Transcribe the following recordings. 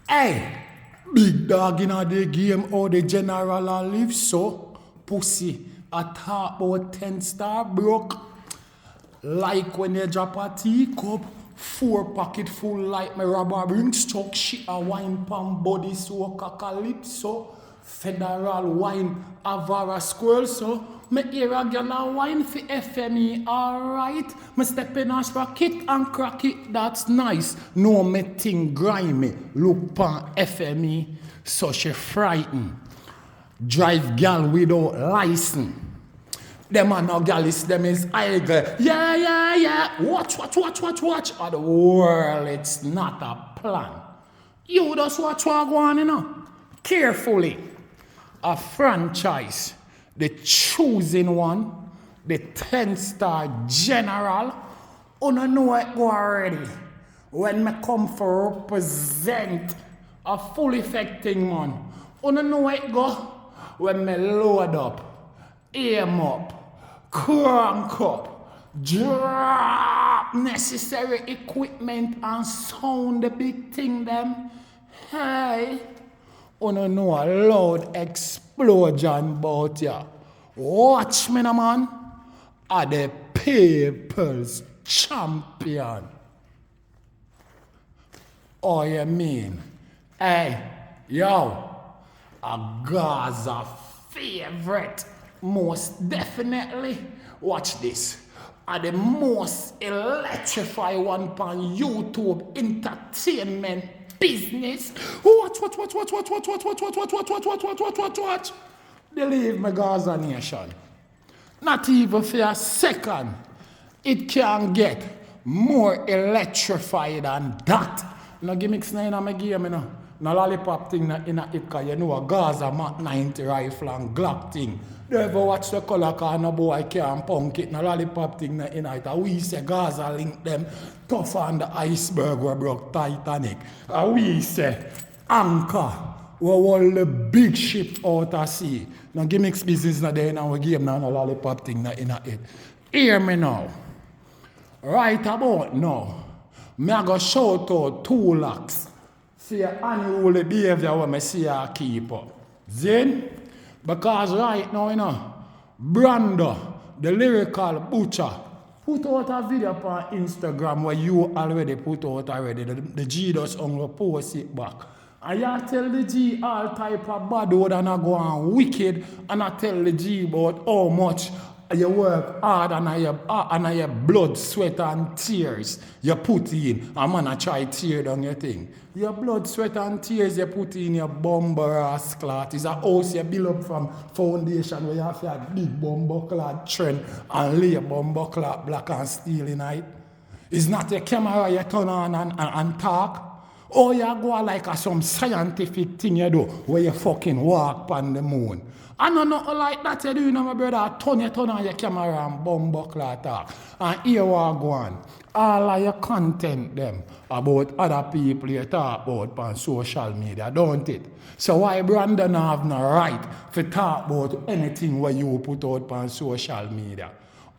Hey, big dog in the game, how the general a live so. Pussy, a talk about 10-star broke. Like when you drop a teacup, 4 pocket full like my rubber ring stock shit a wine pan body so calypso. Federal wine Avara squirrel so. Me hear a girl a wine for FME, alright. Me step in a rocket and crack it, that's nice. No me thing grimy, look pan FME, so she frightened. Drive gal without license. Them are no gallis, them is idle. Yeah. Watch. Of the world, it's not a plan. You just watch what go on, you know. Carefully. A franchise, the choosing one, the 10-star general. You don't know it go already. When me come for represent a full effecting man. You don't know it go when me load up, aim up, crank up, drop necessary equipment and sound the big thing them. Hey, you don't know a loud explosion about ya. Watch me, no man. Are the people's champion. Oh, you mean? Hey, yo, a Gaza favorite. Most definitely. Watch this. Are the most electrify one on YouTube entertainment business. Watch. Believe me, Gaza Nation. Not even for a second. It can get more electrified than that. No gimmicks in my game, you know. No lollipop thing in it, because you know a Gaza Mach 90 rifle and Glock thing. You ever watch the color car, no boy can't punk it, no lollipop thing in it. We say Gaza link them tougher on the iceberg where broke Titanic. And we say anchor, we hold the big ship out at sea. No gimmicks business na there in our game, no lollipop thing in it. Hear me now. Right about now, me I go shout out 2 locks. See your unruly behavior when I see her keep up. Then, because right now, you know, Brando, the lyrical butcher, put out a video on Instagram where you already put out already. The G does only post it back. And you tell the G all type of bad word and I go on wicked, and I tell the G about how much you work hard and your blood, sweat and tears you put in. A man I try tear down your thing. Your blood, sweat and tears you put in your bumper ass clot. It's a house you build up from foundation where you have a big bumper clot trend and lay a bumper clot black and steel in it. It's not a camera you turn on and talk. Or you go like some scientific thing you do where you fucking walk on the moon. I know nothing like that you do, you know, my brother. Turn on your camera and bumbuckler talk. And here we go on. All of your content them about other people you talk about on social media, don't it? So why Brandon have no right to talk about anything where you put out on social media?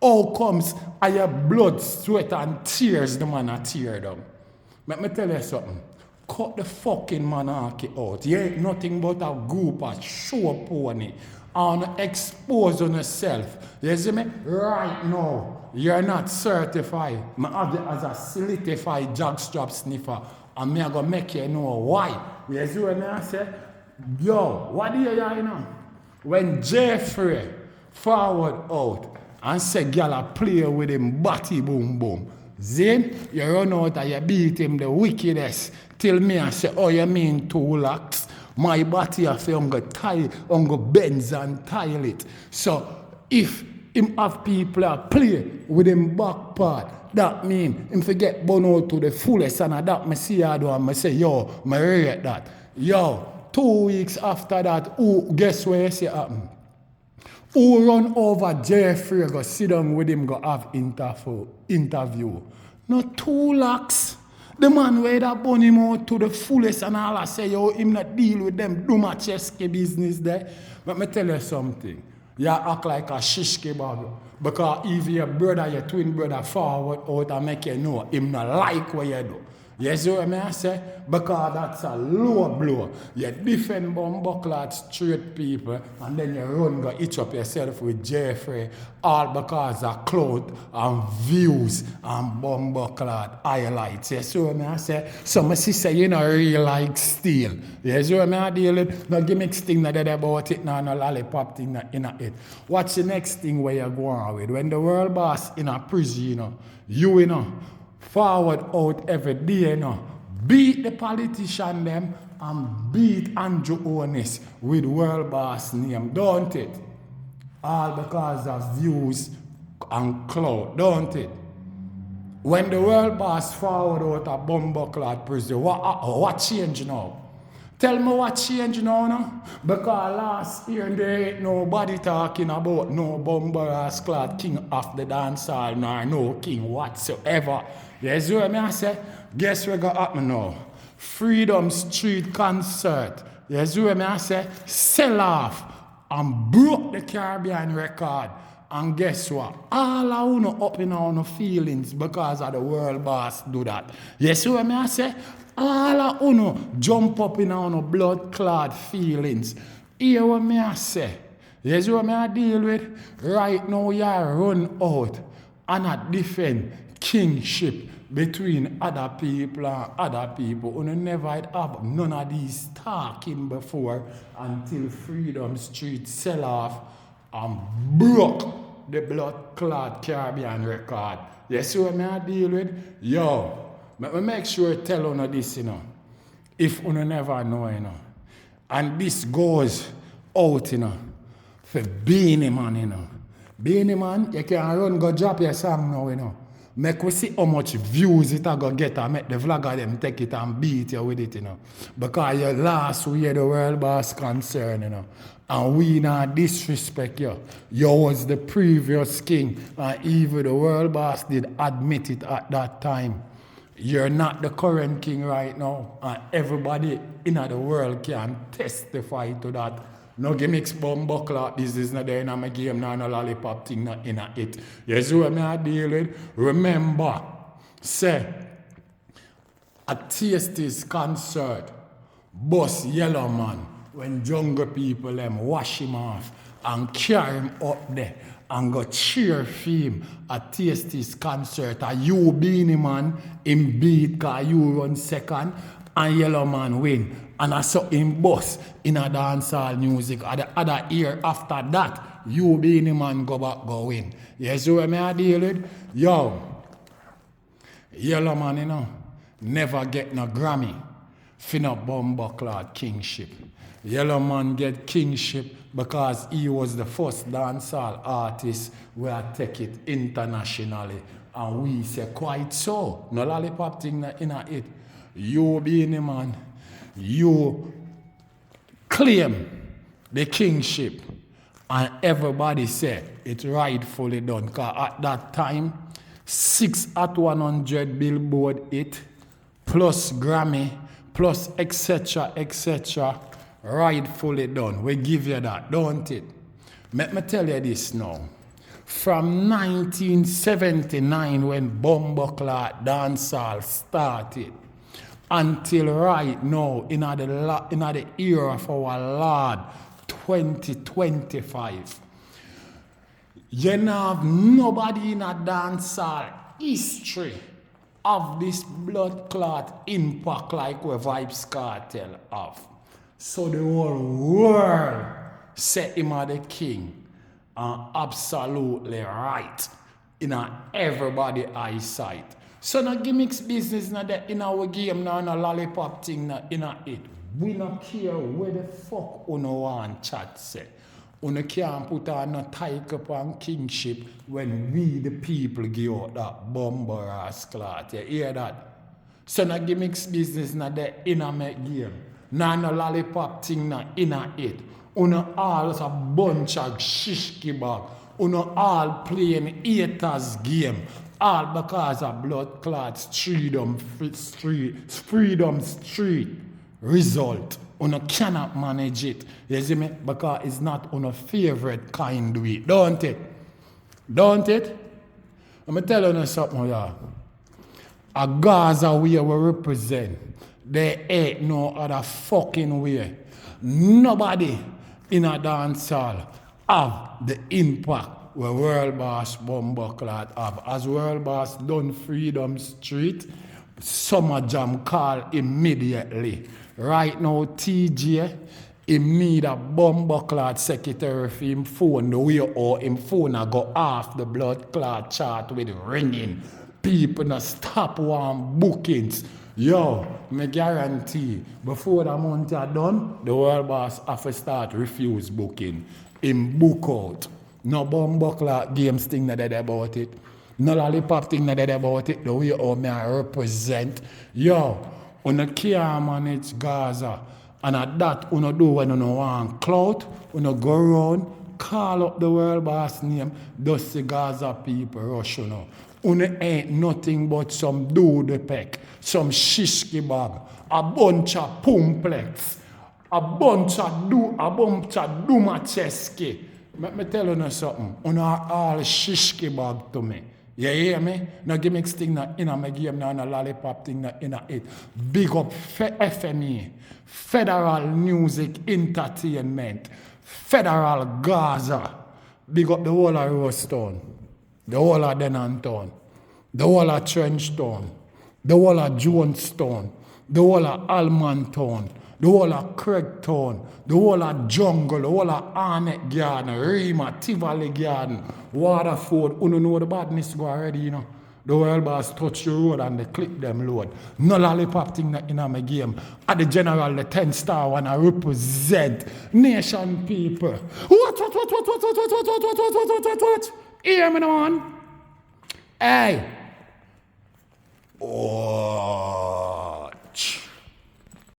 How comes your blood, sweat and tears the man a tear down? Let me tell you something. Cut the fucking monarchy out. You ain't nothing but a group of show pony and expose on yourself. You see me? Right now, you're not certified. I have you as a solidified jockstrap sniffer, and me gonna make you know why. You see what I say? Yo, what do you know? When Jeffrey forward out and say gyal play with him body boom boom. Then you run out and you beat him the wickedest. Till me and say, oh, you mean 2 locks? My body have to bends and tile it. So if him have people play with him back part, that mean him forget burn out to the fullest, and that me see I do and I say, yo, I rate that. Yo, 2 weeks after that, guess where you see happen? Who run over Jeffrey go sit down with him go have interview? No 2 locks. The man where that burn him out to the fullest and all I say, yo, him not deal with them do my cheske business there. But me tell you something. You act like a shish kebab. Because if your brother, your twin brother forward out and make you know him not like what you do. You see what I say? Because that's a low blow. You defend bumbuckler straight people and then you run go itch up yourself with Jeffrey, all because of clout and views and bumbuckler highlights. You see what I say? So my sister, you know, real like steel. You see what I deal with? No gimmicks thing that about it, no lollipop thing in it. What's the next thing where you go on with? When the world boss in a prison, you know, forward out every day, beat the politician them and beat Andrew Onis with world boss name, don't it? All because of views and clout, don't it? When the world boss forward out a bumbuckler prison, what change now? Tell me what change now, no? Because last year there ain't nobody talking about no bumbuckler clad king of the dancehall, nor no king whatsoever. You see what I say? Guess what got happen now? Freedom Street concert. You see what I say? Sell off and broke the Caribbean record. And guess what? All of you know up in our feelings because of the world boss do that. You see what I say? All of you know jump up in our blood-clad feelings. Hear what I say? You see what I deal with? Right now you run out and not defend kingship between other people and other people. You never have none of these talking before until Freedom Street sell off and broke the blood-clad Caribbean record. You see what I deal with? Yo, make sure to tell you this, you know, if you never know, you know. And this goes out, you know, for Beanie Man, you know. Beanie Man, you can run go drop your song now, you know. Make we see how much views it a go get and make the vlogger them take it and beat you with it, you know. Because you last we hear the world boss concern, you know. And we not disrespect you. You was the previous king. And even the world boss did admit it at that time. You're not the current king right now. And everybody in the world can testify to that. No gimmicks bumbuckler, this is not there in my game, no lollipop thing not in it. You see what I deal with? Remember, say, at Tasty's concert, Boss Yellow Man, when jungle people them wash him off and carry him up there and go cheer for him at Tasty's concert. And you Beanie Man, him beat cause you run second and Yellow Man win. And I saw him boss in a dancehall music. At the other year after that, you Beanie Man go back go win. You see what I deal with? Yo, Yellow Man, you know, never get no Grammy for no bumbuckler kingship. Yellow Man get kingship because he was the first dancehall artist where I take it internationally. And we say quite so. No lollipop thing in it. You Beanie Man, you claim the kingship and everybody say it's rightfully done. Because at that time, 6 at 100 Billboard hit, plus Grammy, plus etc., rightfully done. We give you that, don't it? Let me tell you this now. From 1979 when bumbuckler dancehall started, until right now, in the era of our Lord, 2025, you don't have nobody in a dancehall history of this blood clot impact like we Vybz Kartel have. So the whole world say him as the king, and absolutely right in everybody eyesight. So no gimmicks business in our game, no lollipop thing in it. We not care where the fuck uno want chat say. Uno can't put on no type upon kingship when we the people give out that bomber ass clot. You hear that? So no gimmicks business in a game. No lollipop thing in it. Uno all is a bunch of shishki bag. Uno all playing haters game. All because of blood clots, Freedom Street result. You cannot manage it. You see me? Because it's not on a favorite kind of way. Don't it? Don't it? Let me tell you something, y'all. A Gaza way we represent. There ain't no other fucking way. Nobody in a dancehall have the impact where World Boss Bumbleclad have. As World Boss done Freedom Street, Summer Jam call immediately. Right now, TJ, him need a bumbleclad secretary for him phone, the way or him phone a go off the blood clot chart with ringing. People not stop one bookings. Yo, me guarantee, before the month are done, the World Boss have to start refuse booking. Him book out. No bumbleclad games thing that they about it. No lollipop thing that they about it. The way how me I represent. Yo, on can't manage Gaza. And at that, you do when you want clout, you go around, call up the World Boss name, those the Gaza people rush you. Ain't nothing but some dude peck, some shishki bag, a bunch of pumplex, a bunch of dumacheski. Let me tell you something. You are all shishki bag to me. You hear me? No gimmicks thing not in my game, no lollipop thing not in it. Big up FME, Federal Music Entertainment, Federal Gaza. Big up the whole of Rosetown, the whole of Denantown, the whole of Trenchtown, the whole of Jonestown, the whole of Almantown, the whole of Craigtown, the whole of Jungle, the whole of Arnett Garden, Rima, Tivoli Garden, Waterford. You know the badness go already, you know. The World Boss touch the road and they clip them load. No lollipop thing in my game. At the general, the 10-star one, I represent nation people. What? Hear me, man. Hey. Oh.